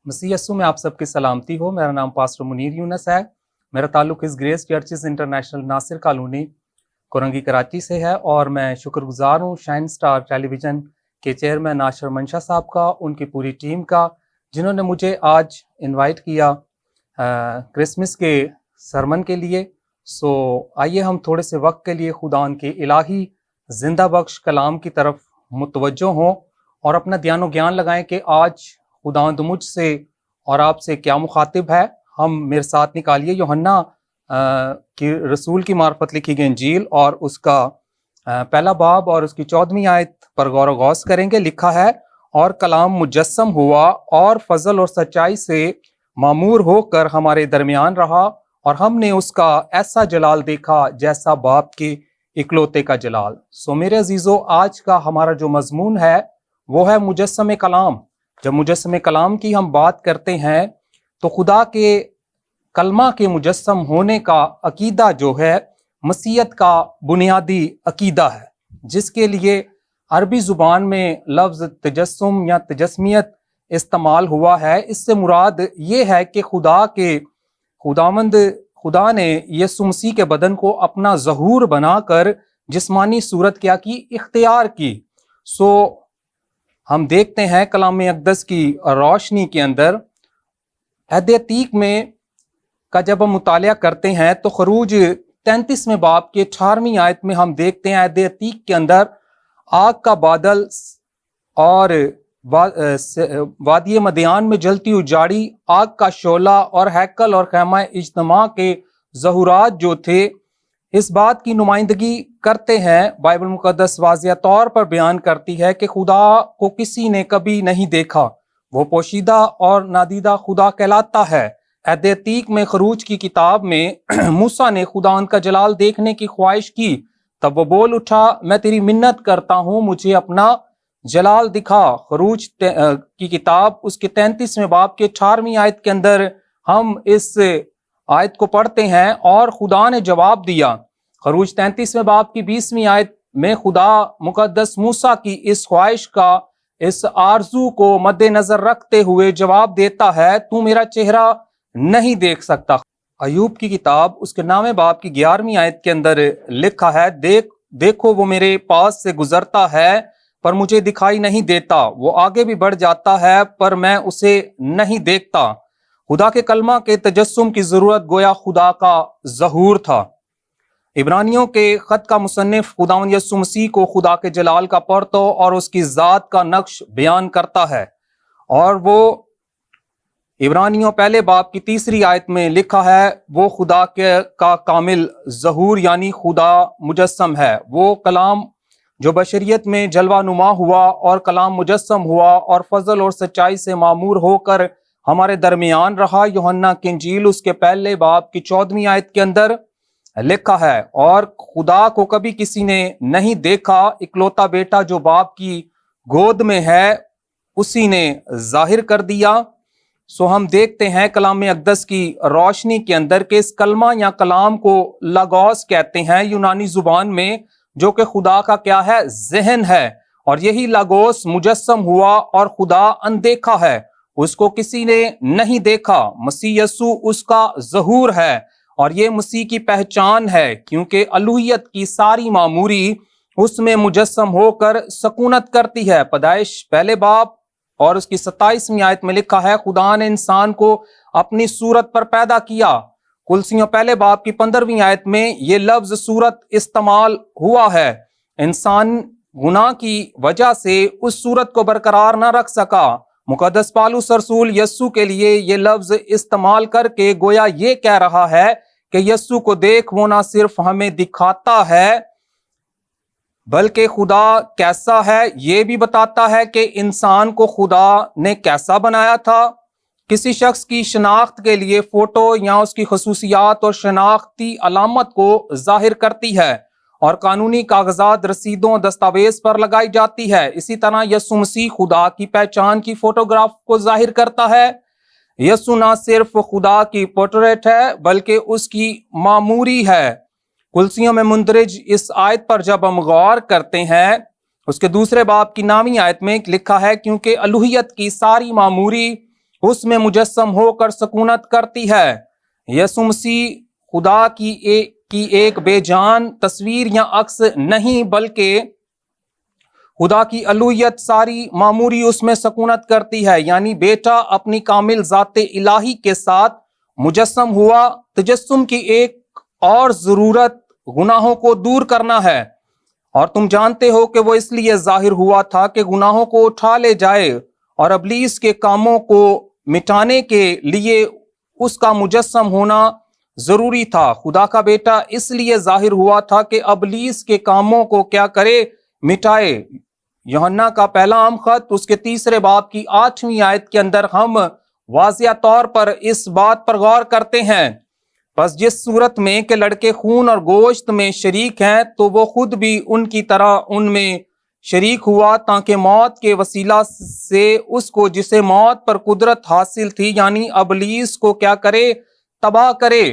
مسیح یسوع میں آپ سب کی سلامتی ہو۔ میرا نام پاسٹر منیر یونس ہے۔ میرا تعلق اس گریس چرچز انٹرنیشنل ناصر کالونی کورنگی کراچی سے ہے، اور میں شکر گزار ہوں شائن سٹار ٹیلی ویژن کے چیئرمین ناشر منشا صاحب کا، ان کی پوری ٹیم کا، جنہوں نے مجھے آج انوائٹ کیا کرسمس کے سرمن کے لیے۔ آئیے ہم تھوڑے سے وقت کے لیے خدا کے الہی زندہ بخش کلام کی طرف متوجہ ہوں اور اپنا دھیان و گیان لگائیں کہ آج خداوند مجھ سے اور آپ سے کیا مخاطب ہے۔ ہم میرے ساتھ نکالیے یوحنا کی رسول کی معرفت لکھی گئی انجیل اور اس کا پہلا باب اور اس کی 14ویں آیت پر غور و غوص کریں گے۔ لکھا ہے، اور کلام مجسم ہوا اور فضل اور سچائی سے معمور ہو کر ہمارے درمیان رہا، اور ہم نے اس کا ایسا جلال دیکھا جیسا باپ کے اکلوتے کا جلال۔ میرے عزیزو، آج کا ہمارا جو مضمون ہے وہ ہے مجسم کلام۔ جب مجسم کلام کی ہم بات کرتے ہیں تو خدا کے کلمہ کے مجسم ہونے کا عقیدہ جو ہے مسیحیت کا بنیادی عقیدہ ہے، جس کے لیے عربی زبان میں لفظ تجسم یا تجسمیت استعمال ہوا ہے۔ اس سے مراد یہ ہے کہ خدا نے یسوع مسیح کے بدن کو اپنا ظہور بنا کر جسمانی صورت کیا کی، اختیار کی۔ ہم دیکھتے ہیں کلام اقدس کی روشنی کے اندر عہد عتیق میں کا جب ہم مطالعہ کرتے ہیں تو خروج 33ویں باب کے 18ویں آیت میں ہم دیکھتے ہیں عہد عتیق کے اندر آگ کا بادل اور وادی مدیان میں جلتی اجاڑی آگ کا شعلہ اور ہیکل اور خیمہ اجتماع کے ظہورات جو تھے اس بات کی نمائندگی کرتے ہیں۔ بائبل مقدس واضح طور پر بیان کرتی ہے کہ خدا کو کسی نے کبھی نہیں دیکھا، وہ پوشیدہ اور نادیدہ خدا کہلاتا ہے۔ عہد عتیق میں خروج کی کتاب میں موسیٰ نے خدا ان کا جلال دیکھنے کی خواہش کی، تب وہ بول اٹھا، میں تیری منت کرتا ہوں، مجھے اپنا جلال دکھا۔ خروج کی کتاب اس کے 33ویں باب کے 18ویں آیت کے اندر ہم اس آیت کو پڑھتے ہیں، اور خدا نے جواب دیا۔ خروج 33ویں باب کی 20ویں آیت میں خدا مقدس موسیٰ کی اس خواہش کا، اس آرزو کو مد نظر رکھتے ہوئے جواب دیتا ہے، تو میرا چہرہ نہیں دیکھ سکتا۔ ایوب کی کتاب اس کے 9ویں باب کی 11ویں آیت کے اندر لکھا ہے، دیکھو وہ میرے پاس سے گزرتا ہے پر مجھے دکھائی نہیں دیتا، وہ آگے بھی بڑھ جاتا ہے پر میں اسے نہیں دیکھتا۔ خدا کے کلمہ کے تجسم کی ضرورت گویا خدا کا ظہور تھا۔ عبرانیوں کے خط کا مصنف خداوند یسوع مسیح کو خدا کے جلال کا پرتو اور اس کی ذات کا نقش بیان کرتا ہے، اور وہ عبرانیوں پہلے باب کی 3 آیت میں لکھا ہے، وہ خدا کا کامل ظہور یعنی خدا مجسم ہے۔ وہ کلام جو بشریت میں جلوہ نما ہوا اور کلام مجسم ہوا اور فضل اور سچائی سے معمور ہو کر ہمارے درمیان رہا۔ یوحنا کی انجیل اس کے پہلے باب کی 14ویں آیت کے اندر لکھا ہے، اور خدا کو کبھی کسی نے نہیں دیکھا، اکلوتا بیٹا جو باپ کی گود میں ہے اسی نے ظاہر کر دیا۔ ہم دیکھتے ہیں کلام اقدس کی روشنی کے اندر کہ اس کلمہ یا کلام کو لاگوس کہتے ہیں یونانی زبان میں، جو کہ خدا کا کیا ہے؟ ذہن ہے، اور یہی لاگوس مجسم ہوا اور خدا اندیکھا ہے، اس کو کسی نے نہیں دیکھا۔ مسیح یسوع اس کا ظہور ہے، اور یہ مسیح کی پہچان ہے، کیونکہ الوہیت کی ساری معموری اس میں مجسم ہو کر سکونت کرتی ہے۔ پیدائش پہلے باب اور اس کی 27ویں آیت میں لکھا ہے، خدا نے انسان کو اپنی صورت پر پیدا کیا۔ کلسیوں پہلے باب کی 15ویں آیت میں یہ لفظ صورت استعمال ہوا ہے۔ انسان گناہ کی وجہ سے اس صورت کو برقرار نہ رکھ سکا۔ مقدس پالوس رسول یسوع کے لیے یہ لفظ استعمال کر کے گویا یہ کہہ رہا ہے کہ یسوع کو دیکھ، وہ نہ صرف ہمیں دکھاتا ہے بلکہ خدا کیسا ہے یہ بھی بتاتا ہے کہ انسان کو خدا نے کیسا بنایا تھا۔ کسی شخص کی شناخت کے لیے فوٹو یا اس کی خصوصیات اور شناختی علامت کو ظاہر کرتی ہے، اور قانونی کاغذات رسیدوں دستاویز پر لگائی جاتی ہے۔ اسی طرح یسوع مسیح خدا کی پہچان کی فوٹوگراف کو ظاہر کرتا ہے۔ یسوع نہ صرف خدا کی پورٹریٹ ہے بلکہ اس کی معموری ہے۔ کلسیوں میں مندرج اس آیت پر جب ہم غور کرتے ہیں، اس کے 2 باب کی 9ویں آیت میں لکھا ہے، کیونکہ الوہیت کی ساری معموری اس میں مجسم ہو کر سکونت کرتی ہے۔ یسوع مسیح خدا کی ایک بے جان تصویر یا عکس نہیں، بلکہ خدا کی الوہیت ساری معموری اس میں سکونت کرتی ہے، یعنی بیٹا اپنی کامل ذات الہی کے ساتھ مجسم ہوا۔ تجسم کی ایک اور ضرورت گناہوں کو دور کرنا ہے، اور تم جانتے ہو کہ وہ اس لیے ظاہر ہوا تھا کہ گناہوں کو اٹھا لے جائے، اور ابلیس کے کاموں کو مٹانے کے لیے اس کا مجسم ہونا ضروری تھا۔ خدا کا بیٹا اس لیے ظاہر ہوا تھا کہ ابلیس کے کاموں کو کیا کرے؟ مٹائے۔ یوحنا کا پہلا خط اس کے 3 باب کی 8ویں آیت کے اندر ہم واضح طور پر اس بات پر غور کرتے ہیں، بس جس صورت میں کہ لڑکے خون اور گوشت میں شریک ہیں، تو وہ خود بھی ان کی طرح ان میں شریک ہوا، تاکہ موت کے وسیلہ سے اس کو جسے موت پر قدرت حاصل تھی، یعنی ابلیس کو کیا کرے؟ تباہ کرے۔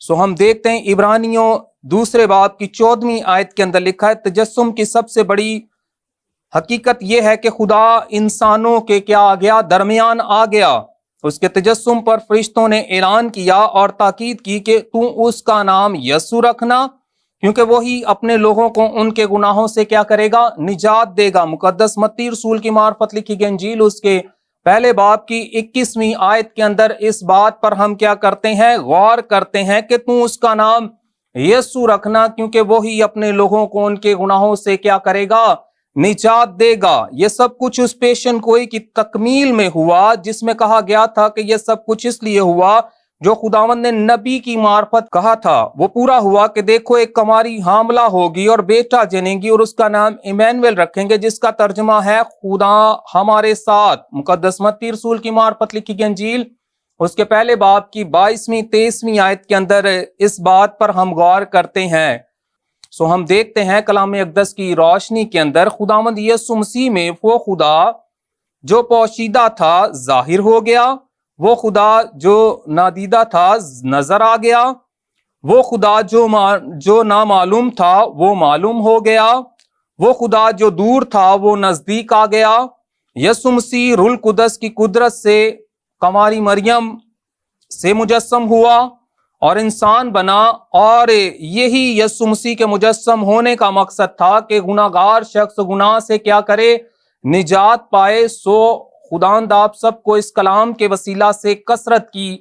سو ہم دیکھتے ہیں عبرانیوں 2 باب کی 14ویں آیت کے اندر لکھا ہے، تجسم کی سب سے بڑی حقیقت یہ ہے کہ خدا انسانوں کے کیا آ گیا؟ درمیان آ گیا۔ اس کے تجسم پر فرشتوں نے اعلان کیا اور تاکید کی کہ تو اس کا نام یسوع رکھنا، کیونکہ وہی اپنے لوگوں کو ان کے گناہوں سے کیا کرے گا؟ نجات دے گا۔ مقدس متی رسول کی معرفت لکھی گئی انجیل اس کے پہلے باب کی 21ویں آیت کے اندر اس بات پر ہم کیا کرتے ہیں؟ غور کرتے ہیں کہ تو اس کا نام یسوع رکھنا، کیونکہ وہی اپنے لوگوں کو ان کے گناہوں سے کیا کرے گا؟ نجات دے گا۔ یہ سب کچھ اس پیشن گوئی کی تکمیل میں ہوا، جس میں کہا گیا تھا کہ یہ سب کچھ اس لیے ہوا جو خداوند نے نبی کی معرفت کہا تھا، وہ پورا ہوا کہ دیکھو ایک کنواری حاملہ ہوگی اور بیٹا جنیں گی، اور اس کا نام ایمینویل رکھیں گے، جس کا ترجمہ ہے خدا ہمارے ساتھ۔ مقدس متی رسول کی معرفت لکھی گئی انجیل اس کے پہلے باب کی 22ویں 23ویں آیت کے اندر اس بات پر ہم غور کرتے ہیں۔ سو ہم دیکھتے ہیں کلام اقدس کی روشنی کے اندر خداوند یسوع مسیح میں وہ خدا جو پوشیدہ تھا ظاہر ہو گیا، وہ خدا جو نادیدہ تھا نظر آ گیا، وہ خدا جو نامعلوم تھا وہ معلوم ہو گیا، وہ خدا جو دور تھا وہ نزدیک آ گیا۔ یسوع مسیح روح القدس کی قدرت سے کنواری مریم سے مجسم ہوا اور انسان بنا، اور یہی یسوع مسیح کے مجسم ہونے کا مقصد تھا کہ گناہگار شخص گناہ سے کیا کرے؟ نجات پائے۔ سو خداوند آپ سب کو اس کلام کے وسیلہ سے کثرت کی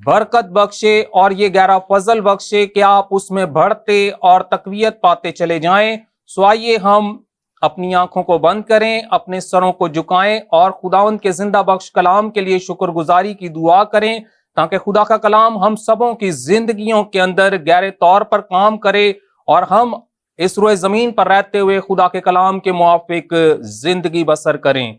برکت بخشے اور یہ گہرا فضل بخشے کہ آپ اس میں بڑھتے اور تقویت پاتے چلے جائیں۔ سو آئیے ہم اپنی آنکھوں کو بند کریں، اپنے سروں کو جھکائیں اور خداوند کے زندہ بخش کلام کے لیے شکر گزاری کی دعا کریں، تاکہ خدا کا کلام ہم سبوں کی زندگیوں کے اندر گہرے طور پر کام کرے اور ہم اس روئے زمین پر رہتے ہوئے خدا کے کلام کے موافق زندگی بسر کریں۔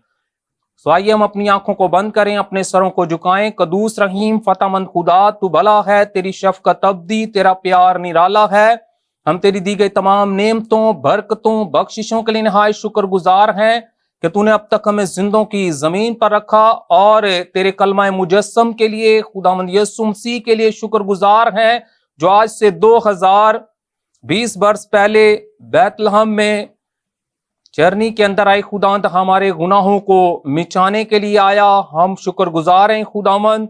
سو آئیے ہم اپنی آنکھوں کو بند کریں، اپنے سروں کو جھکائیں۔ قدوس رحیم فتح مند خدا، تو بھلا ہے، تیری شفقت ابدی، تیرا پیار نرالا ہے۔ ہم تیری دی گئی تمام نعمتوں، برکتوں، بخششوں کے لیے نہایت شکر گزار ہیں کہ تو نے اب تک ہمیں زندوں کی زمین پر رکھا، اور تیرے کلمہ مجسم کے لیے خداوند یسوع مسیح کے لیے شکر گزار ہیں، جو آج سے 2020 برس پہلے بیت لحم میں چرنی کے اندر آئی خداوند، ہمارے گناہوں کو مٹانے کے لیے آیا۔ ہم شکر گزار ہیں خداوند،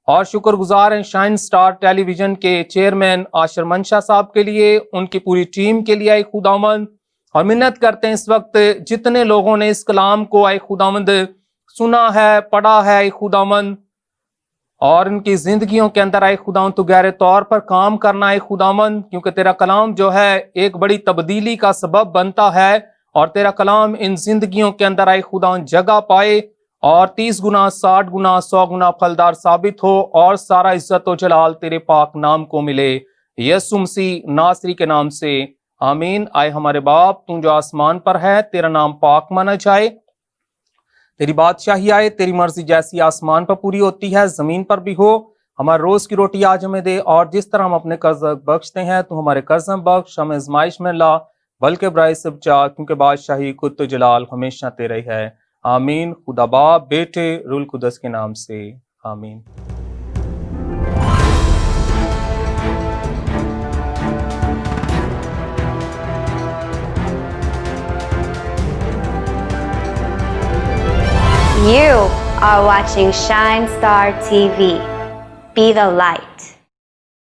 اور شکر گزار ہیں شائن سٹار ٹیلی ویژن کے چیئرمین عاشر منشا صاحب کے لیے، ان کی پوری ٹیم کے لیے آئی خداوند، اور منت کرتے ہیں اس وقت جتنے لوگوں نے اس کلام کو آئے خداوند سنا ہے، پڑھا ہے آئے خداوند، اور ان کی زندگیوں کے اندر آئے خداوند تو گہرے طور پر کام کرنا ہے خداوند، کیونکہ تیرا کلام جو ہے ایک بڑی تبدیلی کا سبب بنتا ہے، اور تیرا کلام ان زندگیوں کے اندر آئے خداوند جگہ پائے اور 30 گنا 60 گنا 100 گنا پھلدار ثابت ہو، اور سارا عزت و جلال تیرے پاک نام کو ملے، یسوع مسیح ناصری کے نام سے آمین۔ آئے ہمارے باپ تو جو آسمان پر ہے، تیرا نام پاک مانا جائے، تیری بادشاہی آئے، تیری مرضی جیسی آسمان پر پوری ہوتی ہے زمین پر بھی ہو۔ ہمارے روز کی روٹی آج ہمیں دے، اور جس طرح ہم اپنے قرض بخشتے ہیں تو ہمارے قرض بخش، ہمیں آزمائش میں لا بلکہ برائی سے بچا، کیونکہ بادشاہی قدرت و جلال ہمیشہ تیرے ہے، آمین۔ خدا باپ، بیٹے، روح القدس کے نام سے آمین۔ You are watching Shine Star TV. Be the light.